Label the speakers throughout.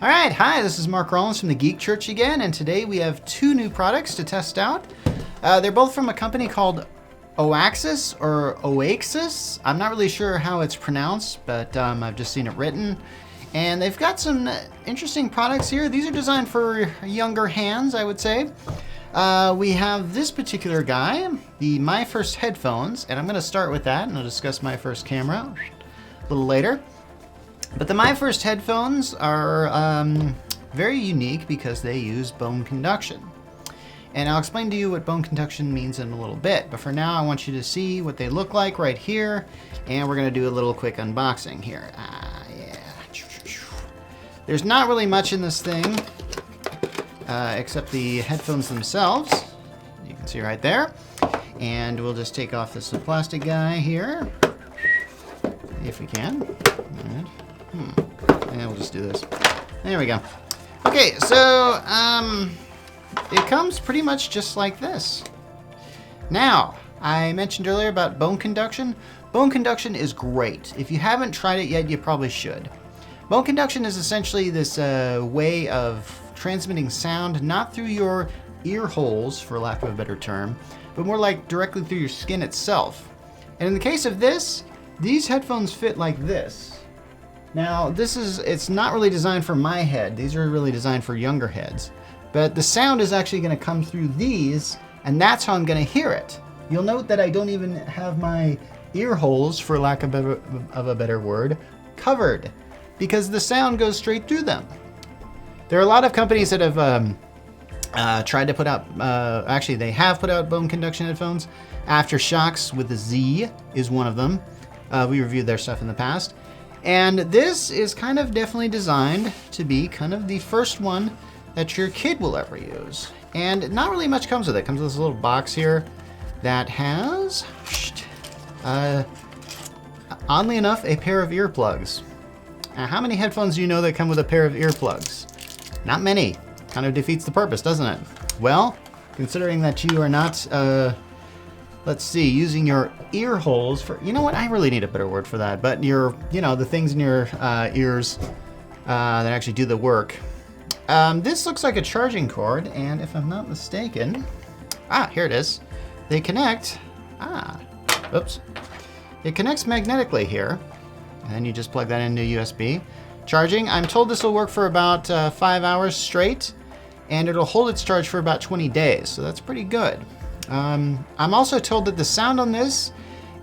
Speaker 1: All right, hi, this is Mark Rollins from the Geek Church again, and today we have two new products to test out. They're both from a company called OAXIS or OAXIS. I'm not really sure how it's pronounced, but I've just seen it written. And they've got some interesting products here. These are designed for younger hands, I would say. We have this particular guy, the myFirst headphones, and I'm going to start with that, and I'll discuss myFirst camera a little later. But the myFirst headphones are very unique because they use bone conduction. And I'll explain to you what bone conduction means in a little bit. But for now, I want you to see what they look like right here. And we're going to do a little quick unboxing here. There's not really much in this thing except the headphones themselves. You can see right there. And we'll just take off this plastic guy here, if we can. And we'll just do this. There we go. Okay, so it comes pretty much just like this. Now, I mentioned earlier about bone conduction. Bone conduction is great. If you haven't tried it yet, you probably should. Bone conduction is essentially this way of transmitting sound, not through your ear holes, for lack of a better term, but more like directly through your skin itself. And in the case of this, these headphones fit like this. Now, it's not really designed for my head. These are really designed for younger heads. But the sound is actually going to come through these, and that's how I'm going to hear it. You'll note that I don't even have my ear holes, for lack of a better word, covered, because the sound goes straight through them. There are a lot of companies that have tried to put out, actually they have put out bone conduction headphones. Aftershocks with a Z is one of them. We reviewed their stuff in the past. And this is kind of definitely designed to be kind of the first one that your kid will ever use. And not really much comes with it. It comes with this little box here that has, oddly enough, a pair of earplugs. Now, how many headphones do you know that come with a pair of earplugs? Not many. Kind of defeats the purpose, doesn't it? Well, considering that you are not, let's see, using your ear holes for, you know what, I really need a better word for that, but the things in your ears that actually do the work. This looks like a charging cord, and if I'm not mistaken, here it is. They connect, oops. It connects magnetically here, and then you just plug that into USB. Charging, I'm told this will work for about 5 hours straight, and it'll hold its charge for about 20 days, so that's pretty good. I'm also told that the sound on this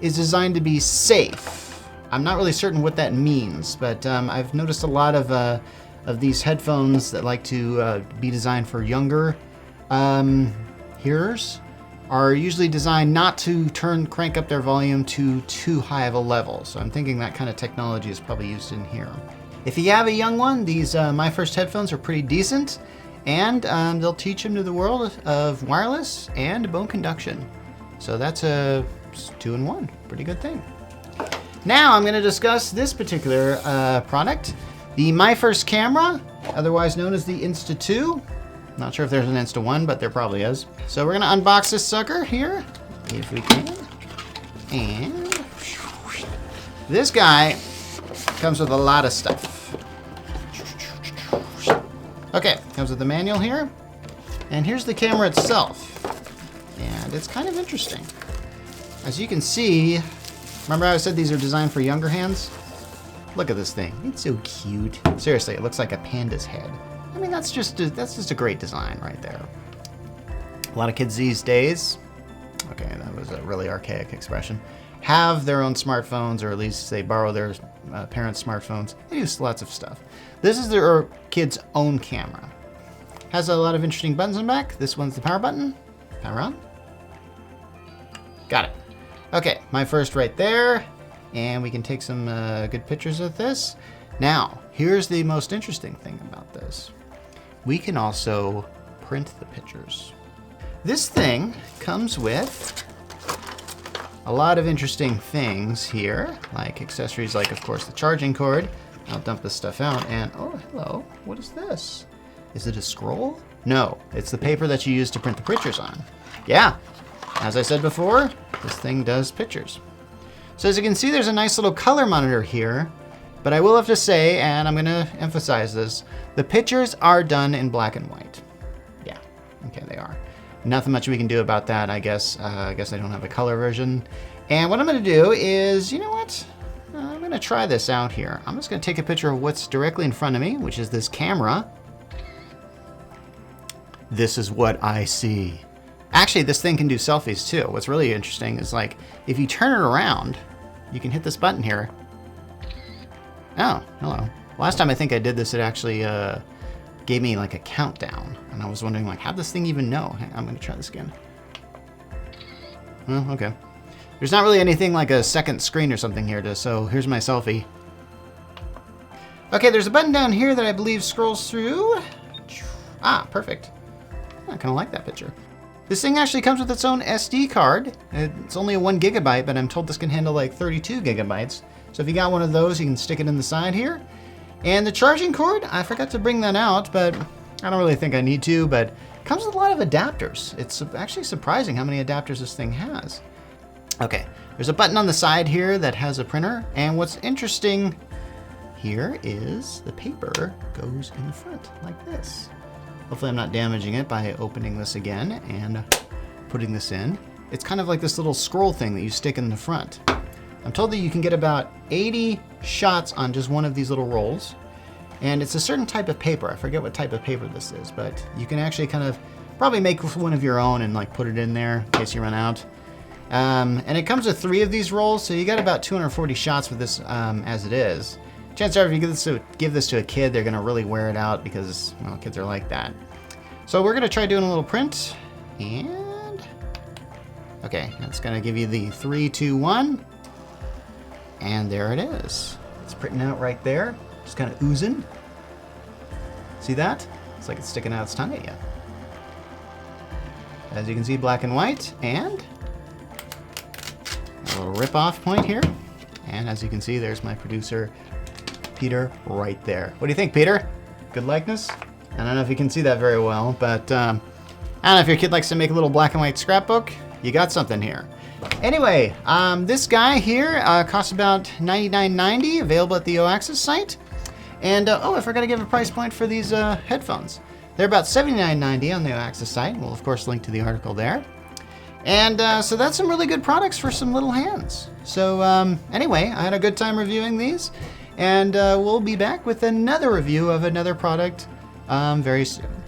Speaker 1: is designed to be safe. I'm not really certain what that means, but I've noticed a lot of these headphones that like to be designed for younger hearers are usually designed not to crank up their volume to too high of a level. So I'm thinking that kind of technology is probably used in here. If you have a young one, these myFirst headphones are pretty decent, and they'll teach them to the world of wireless and bone conduction. So that's a 2-in-1, pretty good thing. Now I'm going to discuss this particular product, the myFirst camera, otherwise known as the Insta 2. Not sure if there's an Insta 1, but there probably is. So we're going to unbox this sucker here, if we can. And this guy comes with a lot of stuff. Okay, comes with the manual here. And here's the camera itself. And it's kind of interesting. As you can see, remember how I said these are designed for younger hands? Look at this thing. It's so cute. Seriously, it looks like a panda's head. I mean, that's just a great design right there. A lot of kids these days, okay, that was a really archaic expression, have their own smartphones, or at least they borrow their parents' smartphones. They use lots of stuff. This is their kid's own camera. Has a lot of interesting buttons in the back. This one's the power button. Power on. Got it. Okay, myFirst right there. And we can take some good pictures of this. Now, here's the most interesting thing about this. We can also print the pictures. This thing comes with a lot of interesting things here, like accessories like, of course, the charging cord. I'll dump this stuff out, and oh, hello, what is this? Is it a scroll? No, it's the paper that you use to print the pictures on. Yeah, as I said before, this thing does pictures. So as you can see, there's a nice little color monitor here, But I will have to say, and I'm going to emphasize this, the pictures are done in black and white. Yeah, okay, they are. Nothing much we can do about that, I guess. I guess I don't have a color version. And what I'm going to do is, you know what? I'm going to try this out here. I'm just going to take a picture of what's directly in front of me, which is this camera. This is what I see. Actually, this thing can do selfies too. What's really interesting is, like, if you turn it around, you can hit this button here. Oh, hello. Last time I think I did this, it actually gave me like a countdown. And I was wondering, like, how'd this thing even know? I'm going to try this again. Oh, okay. There's not really anything like a second screen or something here, so here's my selfie. Okay, there's a button down here that I believe scrolls through. Ah, perfect. I kind of like that picture. This thing actually comes with its own SD card. It's only a 1 gigabyte, but I'm told this can handle like 32 gigabytes. So if you got one of those, you can stick it in the side here. And the charging cord, I forgot to bring that out, but I don't really think I need to, but it comes with a lot of adapters. It's actually surprising how many adapters this thing has. Okay, there's a button on the side here that has a printer, and what's interesting here is the paper goes in the front like this. Hopefully I'm not damaging it by opening this again and putting this in. It's kind of like this little scroll thing that you stick in the front. I'm told that you can get about 80 shots on just one of these little rolls. And it's a certain type of paper. I forget what type of paper this is, but you can actually kind of probably make one of your own and like put it in there in case you run out. And it comes with 3 of these rolls, so you got about 240 shots with this as it is. Chances are if you give this to a kid, they're gonna really wear it out because, well, kids are like that. So we're gonna try doing a little print, and okay, that's gonna give you the 3, 2, 1, and there it is. It's printing out right there, just kind of oozing. See that? It's like it's sticking out its tongue at you. As you can see, black and white, and a little rip-off point here. And as you can see, there's my producer, Peter, right there. What do you think, Peter? Good likeness? I don't know if you can see that very well, but I don't know if your kid likes to make a little black and white scrapbook, you got something here. Anyway, this guy here costs about $99.90, available at the OAXIS site. And oh, I forgot to give a price point for these headphones. They're about $79.90 on the OAXIS site. We'll of course link to the article there. And so that's some really good products for some little hands. So anyway, I had a good time reviewing these. And we'll be back with another review of another product very soon.